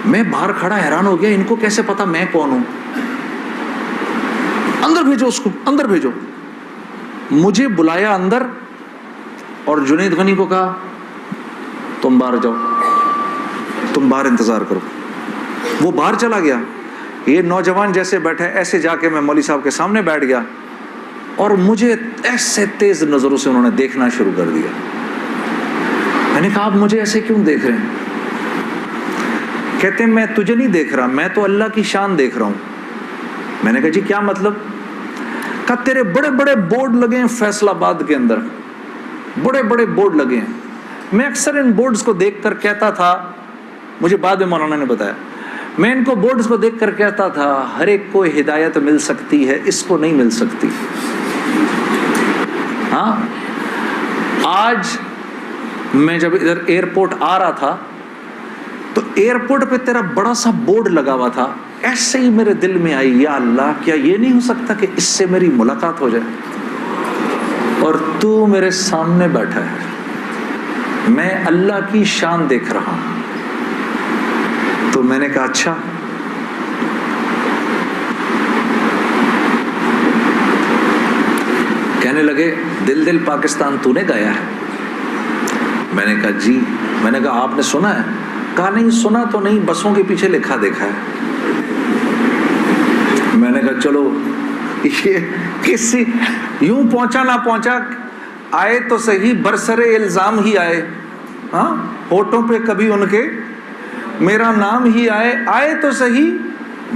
A: میں باہر کھڑا حیران ہو گیا، ان کو کیسے پتا میں کون ہوں؟ اندر بھیجو اس کو، اندر بھیجو۔ مجھے بلایا اندر اور جنید غنی کو کہا تم باہر جاؤ، تم باہر انتظار کرو۔ وہ باہر چلا گیا، یہ نوجوان جیسے بیٹھے ایسے جا کے میں مولوی صاحب کے سامنے بیٹھ گیا، اور مجھے ایسے تیز نظروں سے انہوں نے دیکھنا شروع کر دیا۔ میں نے کہا آپ مجھے ایسے کیوں دیکھ رہے ہیں؟ کہتے ہیں میں تجھے نہیں دیکھ رہا، میں تو اللہ کی شان دیکھ رہا ہوں۔ میں نے کہا جی کیا مطلب؟ کہا تیرے بڑے بڑے بورڈ لگے ہیں فیصل آباد کے اندر، بڑے بڑے بورڈ لگے ہیں۔ میں اکثر ان بورڈز کو دیکھ کر کہتا تھا، مجھے بعد میں مولانا نے بتایا، میں ان کو بورڈز کو دیکھ کر کہتا تھا ہر ایک کو ہدایت مل سکتی ہے، اس کو نہیں مل سکتی۔ ہاں آج میں جب ادھر ایئرپورٹ آ رہا تھا تو ایئرپورٹ پہ تیرا بڑا سا بورڈ لگا ہوا تھا، ایسے ہی میرے دل میں آئی یا اللہ کیا یہ نہیں ہو سکتا کہ اس سے میری ملاقات ہو جائے، اور تو میرے سامنے بیٹھا ہے، میں اللہ کی شان دیکھ رہا ہوں۔ تو میں نے کہا اچھا۔ کہنے لگے دل پاکستان تو نے گایا ہے؟ میں نے کہا جی۔ میں نے کہا آپ نے سنا ہے؟ کہا نہیں سنا تو نہیں، بسوں کے پیچھے لکھا دیکھا ہے۔ میں نے کہا چلو یہ کسی یوں پہنچا نہ پہنچا، آئے تو صحیح برسر الزام ہی آئے، ہاں ہوٹوں پہ کبھی ان کے میرا نام ہی آئے تو صحیح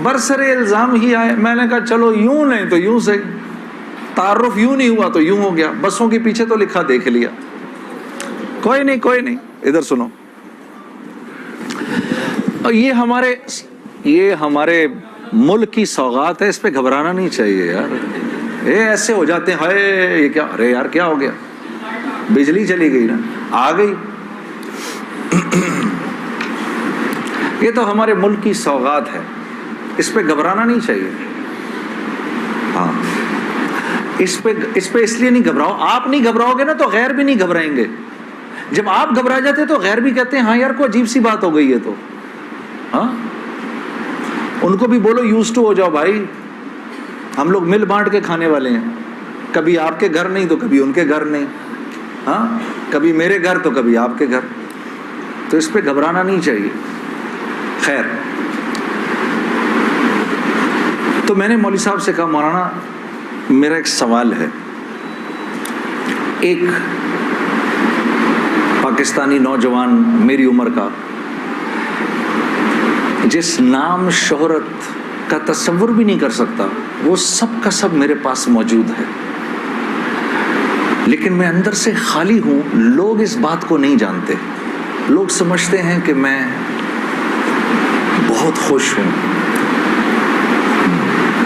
A: برسر الزام ہی آئے۔ میں نے کہا چلو یوں نہیں تو یوں سے، تعارف یوں نہیں ہوا تو یوں ہو گیا، بسوں کے پیچھے تو لکھا دیکھ لیا۔ کوئی نہیں ادھر سنو، اور یہ ہمارے ملک کی سوغات ہے، اس پہ گھبرانا نہیں چاہیے یار. یہ ایسے ہو جاتے ہیں، ہائے یہ کیا، ارے یار کیا ہو گیا، بجلی چلی گئی نا، آ گئی. یہ تو ہمارے ملک کی سوغات ہے، اس پہ گھبرانا نہیں چاہیے. ہاں اس پہ اس لیے نہیں گھبراؤ. آپ نہیں گھبراؤ گے نا تو غیر بھی نہیں گھبرائیں گے. جب آپ گھبرا جاتے تو غیر بھی کہتے ہیں ہاں یار کوئی عجیب سی بات ہو گئی ہے. تو ہاں ان کو بھی بولو یوز ٹو ہو جاؤ بھائی، ہم لوگ مل بانٹ کے کھانے والے ہیں. کبھی آپ کے گھر نہیں تو کبھی ان کے گھر نہیں، ہاں کبھی میرے گھر تو کبھی آپ کے گھر. تو اس پہ گھبرانا نہیں چاہیے. خیر، تو میں نے مولوی صاحب سے کہا مولانا میرا ایک سوال ہے. ایک پاکستانی نوجوان میری عمر کا، جس نام شہرت کا تصور بھی نہیں کر سکتا، وہ سب کا سب میرے پاس موجود ہے، لیکن میں اندر سے خالی ہوں. لوگ اس بات کو نہیں جانتے. لوگ سمجھتے ہیں کہ میں بہت خوش ہوں،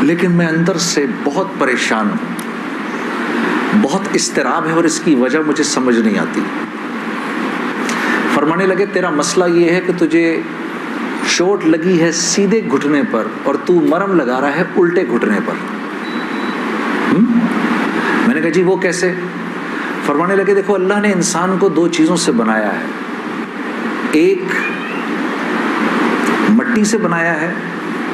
A: لیکن میں اندر سے بہت پریشان ہوں. بہت اضطراب ہے اور اس کی وجہ مجھے سمجھ نہیں آتی. فرمانے لگے تیرا مسئلہ یہ ہے کہ تجھے چوٹ لگی ہے سیدھے گھٹنے پر اور تو مرم لگا رہا ہے الٹے گھٹنے پر. میں نے کہا جی وہ کیسے؟ فرمانے لگے دیکھو اللہ نے انسان کو دو چیزوں سے بنایا ہے. ایک مٹی سے بنایا ہے،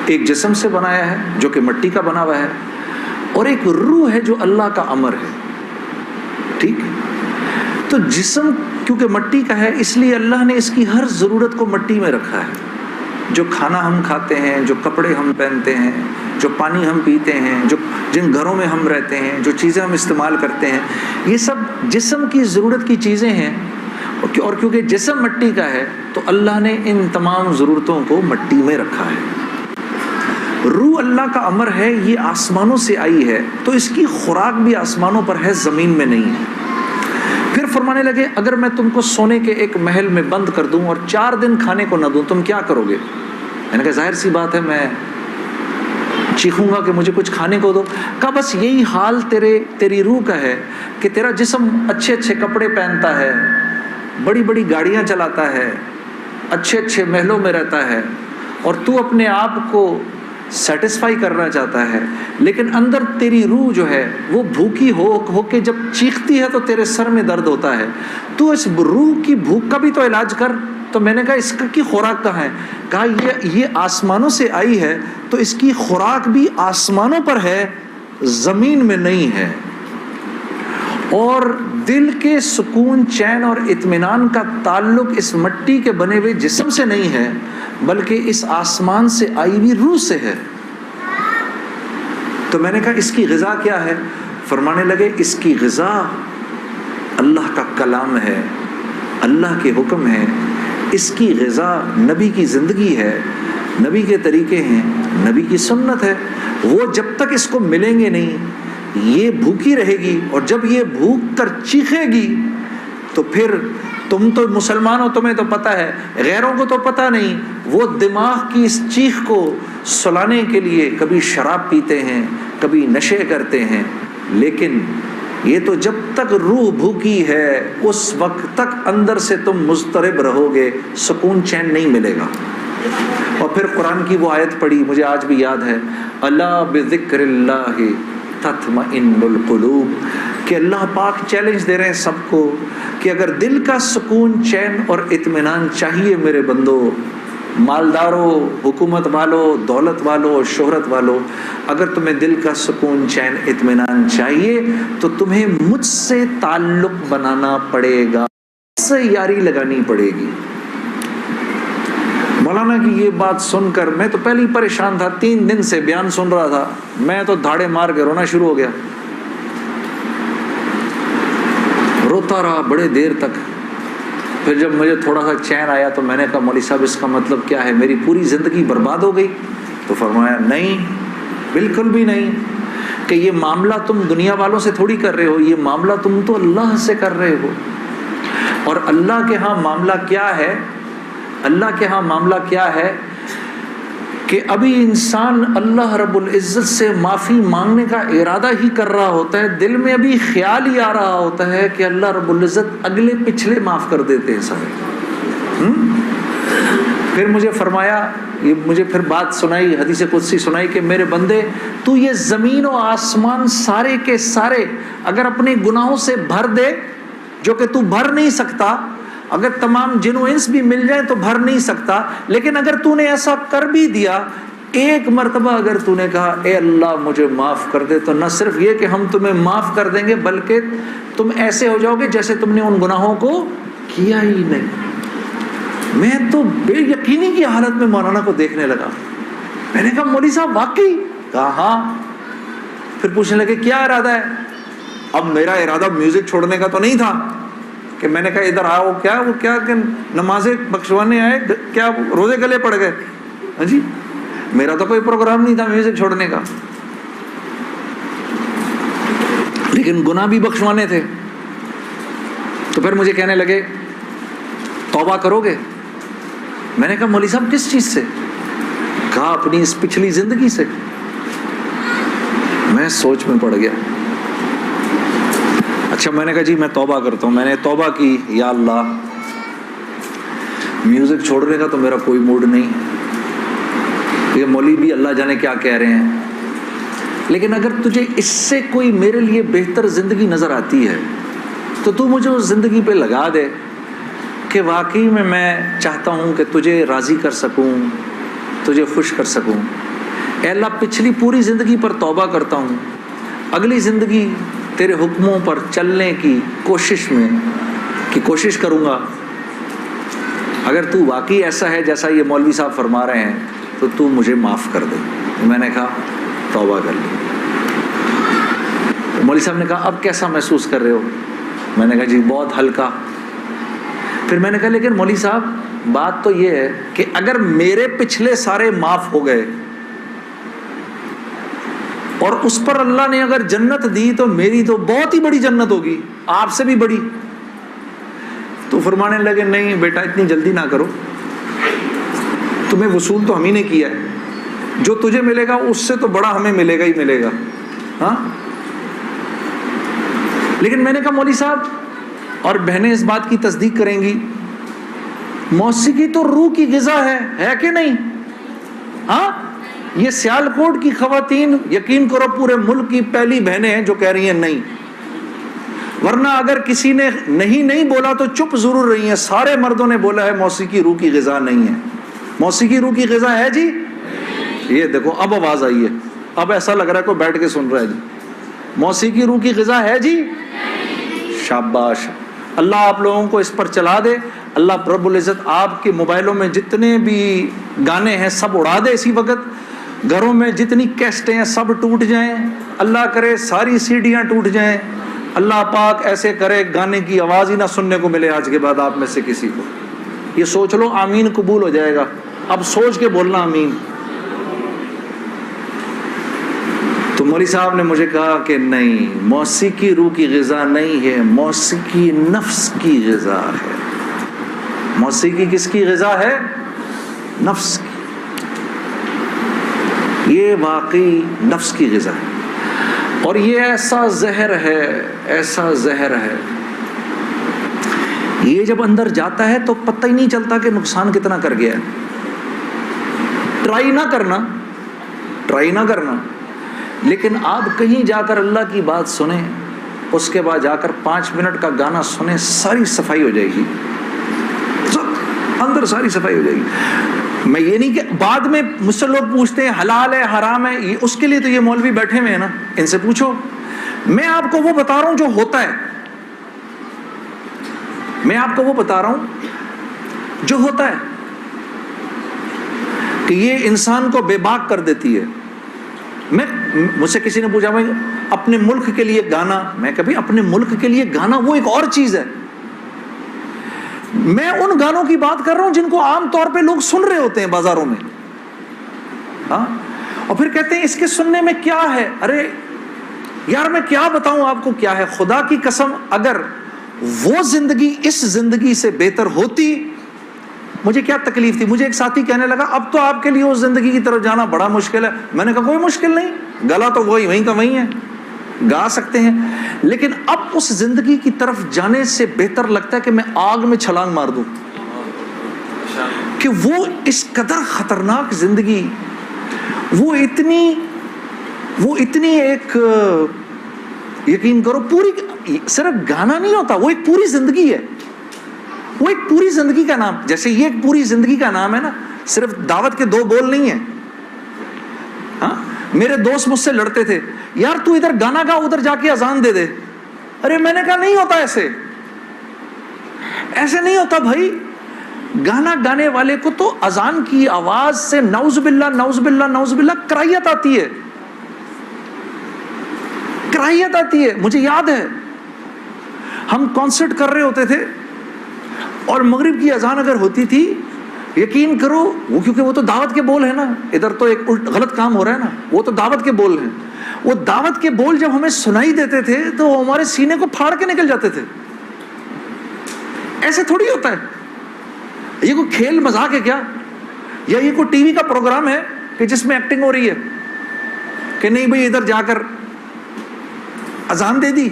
A: ایک جسم سے بنایا ہے جو کہ مٹی کا بنا ہوا ہے، اور ایک روح ہے جو اللہ کا امر ہے. ٹھیک؟ تو جسم کیونکہ مٹی کا ہے اس لیے اللہ نے اس کی ہر ضرورت کو مٹی میں رکھا ہے. جو کھانا ہم کھاتے ہیں، جو کپڑے ہم پہنتے ہیں، جو پانی ہم پیتے ہیں، جن گھروں میں ہم رہتے ہیں، جو چیزیں ہم استعمال کرتے ہیں، یہ سب جسم کی ضرورت کی چیزیں ہیں. اور کیونکہ جسم مٹی کا ہے تو اللہ نے ان تمام ضرورتوں کو مٹی میں رکھا ہے. روح اللہ کا امر ہے، یہ آسمانوں سے آئی ہے تو اس کی خوراک بھی آسمانوں پر ہے، زمین میں نہیں ہے. پھر فرمانے لگے اگر میں تم کو سونے کے ایک محل میں بند کر دوں اور 4 دن کھانے کو نہ دوں تم کیا کرو گے؟ میں نے کہا ظاہر سی بات ہے میں چیخوں گا کہ مجھے کچھ کھانے کو دو. کہا بس یہی حال تیری روح کا ہے کہ تیرا جسم اچھے اچھے کپڑے پہنتا ہے، بڑی بڑی گاڑیاں چلاتا ہے، اچھے اچھے محلوں میں رہتا ہے، اور تو اپنے آپ کو سیٹسفائی کرنا چاہتا ہے، لیکن اندر تیری روح جو ہے وہ بھوکی ہو کے جب چیختی ہے تو تیرے سر میں درد ہوتا ہے. تو اس روح کی بھوک کا بھی تو علاج کر. تو میں نے کہا اس کی خوراک کہاں ہے؟ کہا یہ آسمانوں سے آئی ہے تو اس کی خوراک بھی آسمانوں پر ہے، زمین میں نہیں ہے. اور دل کے سکون، چین اور اطمینان کا تعلق اس مٹی کے بنے ہوئے جسم سے نہیں ہے بلکہ اس آسمان سے آئی ہوئی روح سے ہے. تو میں نے کہا اس کی غذا کیا ہے؟ فرمانے لگے اس کی غذا اللہ کا کلام ہے، اللہ کے حکم ہے. اس کی غذا نبی کی زندگی ہے، نبی کے طریقے ہیں، نبی کی سنت ہے. وہ جب تک اس کو ملیں گے نہیں یہ بھوکی رہے گی، اور جب یہ بھوک کر چیخے گی تو پھر تم تو مسلمان ہو، تمہیں تو پتہ ہے، غیروں کو تو پتہ نہیں. وہ دماغ کی اس چیخ کو سلانے کے لیے کبھی شراب پیتے ہیں، کبھی نشے کرتے ہیں، لیکن یہ تو جب تک روح بھوکی ہے اس وقت تک اندر سے تم مضطرب رہو گے، سکون چین نہیں ملے گا. اور پھر قرآن کی وہ آیت پڑھی مجھے آج بھی یاد ہے، الا بذکر اللہ تطمئن القلوب، کہ اللہ پاک چیلنج دے رہے ہیں سب کو کہ اگر دل کا سکون، چین اور اطمینان چاہیے میرے بندو، مالداروں، حکومت والوں، دولت والوں، شہرت والوں، اگر تمہیں دل کا سکون، چین، اطمینان چاہیے تو تمہیں مجھ سے تعلق بنانا پڑے گا، مجھ سے یاری لگانی پڑے گی. مولانا کی یہ بات سن کر میں تو پہلے ہی پریشان تھا، 3 دن سے بیان سن رہا تھا، میں تو دھاڑے مار کے رونا شروع ہو گیا. روتا رہا بڑے دیر تک. پھر جب مجھے تھوڑا سا چین آیا تو میں نے کہا مولوی صاحب اس کا مطلب کیا ہے، میری پوری زندگی برباد ہو گئی؟ تو فرمایا نہیں، بالکل بھی نہیں، کہ یہ معاملہ تم دنیا والوں سے تھوڑی کر رہے ہو، یہ معاملہ تم تو اللہ سے کر رہے ہو. اور اللہ کے ہاں معاملہ کیا ہے اللہ کے ہاں معاملہ کیا ہے کہ ابھی انسان اللہ رب العزت سے معافی مانگنے کا ارادہ ہی کر رہا ہوتا ہے، دل میں ابھی خیال ہی آ رہا ہوتا ہے کہ اللہ رب العزت اگلے پچھلے معاف کر دیتے ہیں سارے۔ پھر مجھے فرمایا، یہ مجھے پھر بات سنائی، حدیث قدسی سنائی کہ میرے بندے، تو یہ زمین و آسمان سارے کے سارے اگر اپنے گناہوں سے بھر دے، جو کہ تو بھر نہیں سکتا، اگر تمام جن و انس بھی مل جائیں تو بھر نہیں سکتا، لیکن اگر تو نے ایسا کر بھی دیا، ایک مرتبہ اگر تو نے کہا اے اللہ مجھے معاف کر دے، تو نہ صرف یہ کہ ہم تمہیں معاف کر دیں گے، بلکہ تم ایسے ہو جاؤ گے جیسے تم نے ان گناہوں کو کیا ہی نہیں۔ میں تو بے یقینی کی حالت میں مولانا کو دیکھنے لگا، میں نے کہا مولوی صاحب واقعی؟ کہا ہاں۔ پھر پوچھنے لگے کیا ارادہ ہے؟ اب میرا ارادہ میوزک چھوڑنے کا تو نہیں تھا کہ میں نے کہا ادھر آؤ، وہ کیا کہ نمازیں بخشوانے آئے، کیا روزے گلے پڑ گئے؟ ہاں جی، میرا تو کوئی پروگرام نہیں تھا میوزک چھوڑنے کا، لیکن گناہ بھی بخشوانے تھے۔ تو پھر مجھے کہنے لگے توبہ کرو گے؟ میں نے کہا مولوی صاحب کس چیز سے؟ کہا اپنی اس پچھلی زندگی سے۔ میں سوچ میں پڑ گیا۔ اچھا، میں نے کہا جی میں توبہ کرتا ہوں۔ میں نے توبہ کی، یا اللہ میوزک چھوڑنے کا تو میرا کوئی موڈ نہیں، یہ مولوی بھی اللہ جانے کیا کہہ رہے ہیں، لیکن اگر تجھے اس سے کوئی میرے لیے بہتر زندگی نظر آتی ہے تو تو مجھے اس زندگی پہ لگا دے کہ واقعی میں چاہتا ہوں کہ تجھے راضی کر سکوں، تجھے خوش کر سکوں۔ اے اللہ پچھلی پوری زندگی پر توبہ کرتا ہوں، اگلی زندگی تیرے حکموں پر چلنے کی کوشش کروں گا۔ اگر تو واقعی ایسا ہے جیسا یہ مولوی صاحب فرما رہے ہیں تو تو مجھے معاف کر دے۔ میں نے کہا توبہ کر لی۔ مولوی صاحب نے کہا اب کیسا محسوس کر رہے ہو؟ میں نے کہا جی بہت ہلکا۔ پھر میں نے کہا لیکن مولوی صاحب بات تو یہ ہے کہ اگر میرے پچھلے سارے معاف ہو گئے اور اس پر اللہ نے اگر جنت دی تو میری تو بہت ہی بڑی جنت ہوگی، آپ سے بھی بڑی۔ تو فرمانے لگے نہیں بیٹا اتنی جلدی نہ کرو، تمہیں وصول تو ہم ہی نے کیا ہے، جو تجھے ملے گا اس سے تو بڑا ہمیں ملے گا ہی ملے گا۔ ہاں، لیکن میں نے کہا مولوی صاحب، اور بہنیں اس بات کی تصدیق کریں گی، موسیقی تو روح کی غذا ہے کہ نہیں؟ ہاں، یہ سیالکوٹ کی خواتین یقین کرو پورے ملک کی پہلی بہنیں ہیں جو کہہ رہی ہیں نہیں، ورنہ اگر کسی نے نہیں بولا تو چپ ضرور رہی ہیں، سارے مردوں نے بولا ہے موسیقی روح کی غذا نہیں ہے۔ موسیقی روح کی غذا ہے جی؟ یہ دیکھو اب آواز آئی ہے، اب ایسا لگ رہا ہے کوئی بیٹھ کے سن رہا ہے جی۔ موسیقی روح کی غذا ہے جی؟ شاباش، اللہ آپ لوگوں کو اس پر چلا دے۔ اللہ رب العزت آپ کے موبائلوں میں جتنے بھی گانے ہیں سب اڑا دے اسی وقت، گھروں میں جتنی کیسٹیں ہیں سب ٹوٹ جائیں، اللہ کرے ساری سیڈیاں ٹوٹ جائیں، اللہ پاک ایسے کرے گانے کی آواز ہی نہ سننے کو ملے آج کے بعد آپ میں سے کسی کو۔ یہ سوچ لو آمین قبول ہو جائے گا، اب سوچ کے بولنا آمین۔ تو مولوی صاحب نے مجھے کہا کہ نہیں، موسیقی روح کی غذا نہیں ہے، موسیقی نفس کی غذا ہے۔ موسیقی کس کی غذا ہے؟ نفس کی۔ یہ واقعی نفس کی غذا ہے، اور یہ ایسا زہر ہے، یہ جب اندر جاتا ہے تو پتہ ہی نہیں چلتا کہ نقصان کتنا کر گیا ہے۔ ٹرائی نہ کرنا، لیکن آپ کہیں جا کر اللہ کی بات سنیں، اس کے بعد جا کر 5 منٹ کا گانا سنیں، ساری صفائی ہو جائے گی، اندر ساری صفائی ہو جائے گی۔ میں یہ نہیں کہ بعد میں مجھ سے لوگ پوچھتے ہیں حلال ہے حرام ہے، اس کے لیے تو یہ مولوی بیٹھے ہوئے ہیں نا، ان سے پوچھو۔ میں آپ کو وہ بتا رہا ہوں جو ہوتا ہے، میں آپ کو وہ بتا رہا ہوں جو ہوتا ہے، کہ یہ انسان کو بے باک کر دیتی ہے۔ مجھ سے کسی نے پوچھا بھائی اپنے ملک کے لیے گانا، میں کبھی اپنے ملک کے لیے گانا وہ ایک اور چیز ہے، میں ان گانوں کی بات کر رہا ہوں جن کو عام طور پہ لوگ سن رہے ہوتے ہیں بازاروں میں، ہاں، اور پھر کہتے ہیں اس کے سننے میں کیا ہے۔ ارے یار میں کیا بتاؤں آپ کو کیا ہے، خدا کی قسم اگر وہ زندگی اس زندگی سے بہتر ہوتی مجھے کیا تکلیف تھی. مجھے ایک ساتھی کہنے لگا اب تو آپ کے لیے اس زندگی کی طرف جانا بڑا مشکل ہے. میں نے کہا کوئی مشکل نہیں, گلا تو وہیں کا وہیں ہے, گا سکتے ہیں, لیکن اب اس زندگی کی طرف جانے سے بہتر لگتا ہے کہ میں آگ میں چھلانگ مار دوں, کہ وہ اس قدر خطرناک زندگی, وہ اتنی ایک, یقین کرو پوری, صرف گانا نہیں ہوتا, وہ ایک پوری زندگی ہے, وہ ایک پوری زندگی کا نام. جیسے یہ ایک پوری زندگی کا نام ہے نا, صرف دعوت کے 2 بول نہیں ہیں. ہاں, میرے دوست مجھ سے لڑتے تھے, یار تو ادھر گانا گا ادھر جا کے اذان دے دے. ارے میں نے کہا نہیں ہوتا ایسے نہیں ہوتا بھائی. گانا گانے والے کو تو اذان کی آواز سے نعوذ باللہ نعوذ باللہ نعوذ باللہ کراہیت آتی ہے, کراہیت آتی ہے. مجھے یاد ہے ہم کانسرٹ کر رہے ہوتے تھے اور مغرب کی اذان اگر ہوتی تھی, یقین کرو وہ, کیونکہ وہ تو دعوت کے بول ہیں نا, ادھر تو ایک غلط کام ہو رہا ہے نا, وہ تو دعوت کے بول ہیں. وہ دعوت کے بول جب ہمیں سنائی دیتے تھے تو وہ ہمارے سینے کو پھاڑ کے نکل جاتے تھے. ایسے تھوڑی ہوتا ہے, یہ کوئی کھیل مذاق ہے کیا, یا یہ کوئی ٹی وی کا پروگرام ہے کہ جس میں ایکٹنگ ہو رہی ہے کہ نہیں بھئی ادھر جا کر اذان دے دی,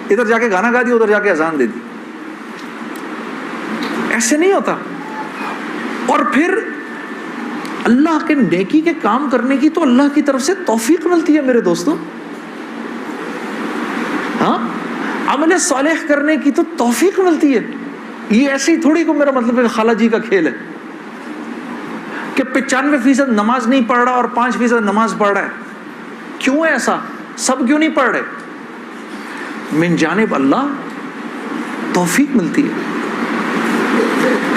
A: ادھر جا کے گانا گا دی, ادھر جا کے اذان دے دی. ایسے نہیں ہوتا. اور پھر اللہ کے نیکی کے کام کرنے کی تو اللہ کی طرف سے توفیق ملتی ہے میرے دوستوں. ہاں, عمل صالح کرنے کی تو توفیق ملتی ہے. یہ ایسی تھوڑی کو میرا مطلب ہے خالہ جی کا کھیل ہے کہ 95% نماز نہیں پڑھ رہا اور 5% نماز پڑھ رہا ہے. کیوں ہے ایسا؟ سب کیوں نہیں پڑھ رہے؟ من جانب اللہ توفیق ملتی ہے.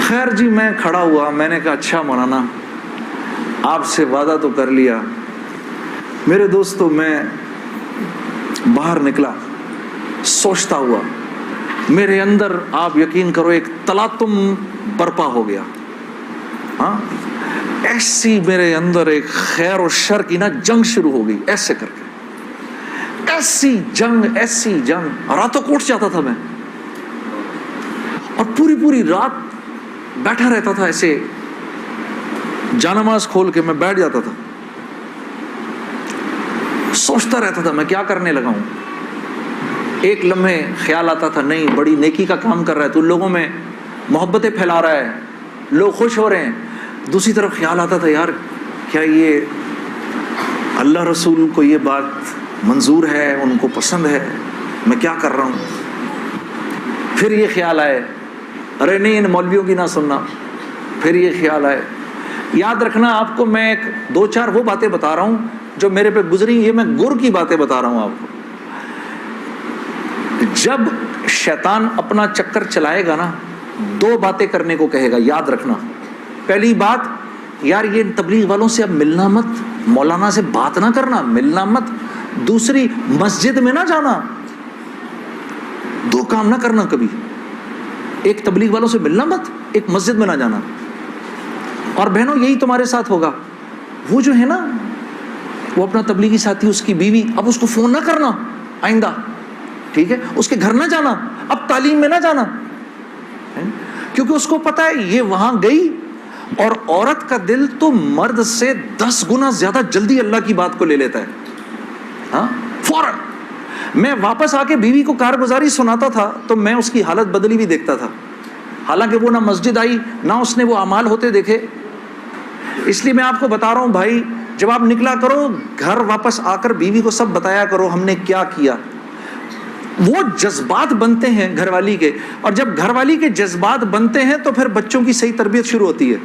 A: خیر جی, میں کھڑا ہوا, میں نے کہا اچھا مولانا آپ سے وعدہ تو کر لیا. میرے دوستو میں باہر نکلا سوچتا ہوا, میرے اندر آپ یقین کرو ایک تلاطم برپا ہو گیا. ہاں, ایسی میرے اندر ایک خیر و شر کی نا جنگ شروع ہو گئی, ایسے کر کے ایسی جنگ راتوں کو اٹھ جاتا تھا میں, اور پوری رات بیٹھا رہتا تھا ایسے, جانماز کھول کے میں بیٹھ جاتا تھا, سوچتا رہتا تھا میں کیا کرنے لگا ہوں. ایک لمحے خیال آتا تھا نہیں بڑی نیکی کا کام کر رہا ہے تو لوگوں میں محبتیں پھیلا رہا ہے, لوگ خوش ہو رہے ہیں. دوسری طرف خیال آتا تھا یار کیا یہ اللہ رسول کو یہ بات منظور ہے, ان کو پسند ہے, میں کیا کر رہا ہوں. پھر یہ خیال آئے ارے نہیں ان مولویوں کی نہ سننا. پھر یہ خیال آئے, یاد رکھنا آپ کو میں 2-4 وہ باتیں بتا رہا ہوں جو میرے پہ گزری, یہ میں گر کی باتیں بتا رہا ہوں آپ کو. جب شیطان اپنا چکر چلائے گا نا 2 باتیں کرنے کو کہے گا, یاد رکھنا. پہلی بات, یار یہ تبلیغ والوں سے اب ملنا مت, مولانا سے بات نہ کرنا, ملنا مت. دوسری, مسجد میں نہ جانا. 2 کام نہ کرنا کبھی, ایک تبلیغ والوں سے ملنا مت, ایک مسجد میں نہ جانا. اور بہنوں یہی تمہارے ساتھ ہوگا. وہ جو ہے نا وہ اپنا تبلیغی ساتھی, اس کی بیوی, اب اس کو فون نہ کرنا آئندہ, ٹھیک ہے, اس کے گھر نہ جانا, اب تعلیم میں نہ جانا, کیونکہ اس کو پتا ہے یہ وہاں گئی اور عورت کا دل تو مرد سے 10 گنا زیادہ جلدی اللہ کی بات کو لے لیتا ہے. ہاں, فوراً. میں واپس آ کے بیوی کو کارگزاری سناتا تھا تو میں اس کی حالت بدلی ہوئی دیکھتا تھا, حالانکہ وہ نہ مسجد آئی نہ اس نے وہ اعمال ہوتے دیکھے. اس لیے میں آپ کو بتا رہا ہوں بھائی, جب آپ نکلا کرو گھر واپس آ کر بیوی کو سب بتایا کرو ہم نے کیا کیا. وہ جذبات بنتے ہیں گھر والی کے, اور جب گھر والی کے جذبات بنتے ہیں تو پھر بچوں کی صحیح تربیت شروع ہوتی ہے.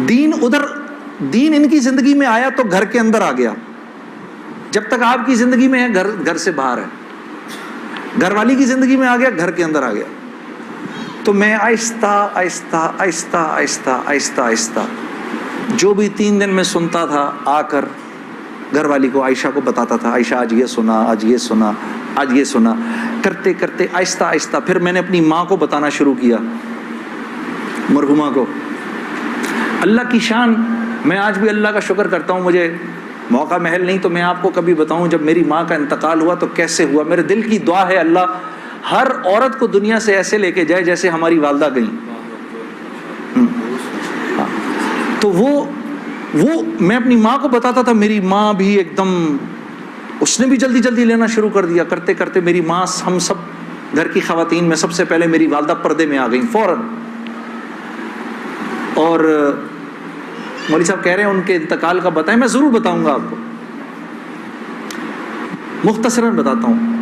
A: دین ان کی زندگی میں آیا تو گھر کے اندر آ گیا, جب تک آپ کی زندگی میں ہے گھر سے باہر ہے. گھر والی کی زندگی میں آ گیا, گھر کے اندر آ گیا. تو میں آہستہ جو بھی 3 دن میں سنتا تھا آ کر گھر والی کو, عائشہ کو بتاتا تھا, عائشہ آج یہ سنا, آج یہ سنا, آج یہ سنا. کرتے کرتے آہستہ پھر میں نے اپنی ماں کو بتانا شروع کیا, مرحومہ کو. اللہ کی شان, میں آج بھی اللہ کا شکر کرتا ہوں, مجھے موقع محل نہیں تو میں آپ کو کبھی بتاؤں جب میری ماں کا انتقال ہوا تو کیسے ہوا. میرے دل کی دعا ہے اللہ ہر عورت کو دنیا سے ایسے لے کے جائے جیسے ہماری والدہ گئیں. تو وہ میں اپنی ماں کو بتاتا تھا، میری ماں بھی ایک دم، اس نے بھی جلدی جلدی لینا شروع کر دیا. کرتے کرتے میری ماں، ہم سب گھر کی خواتین میں سب سے پہلے میری والدہ پردے میں آ گئیں فوراً. اور مولوی صاحب کہہ رہے ہیں ان کے انتقال کا بتائیں، میں ضرور بتاؤں گا آپ کو، مختصراً بتاتا ہوں.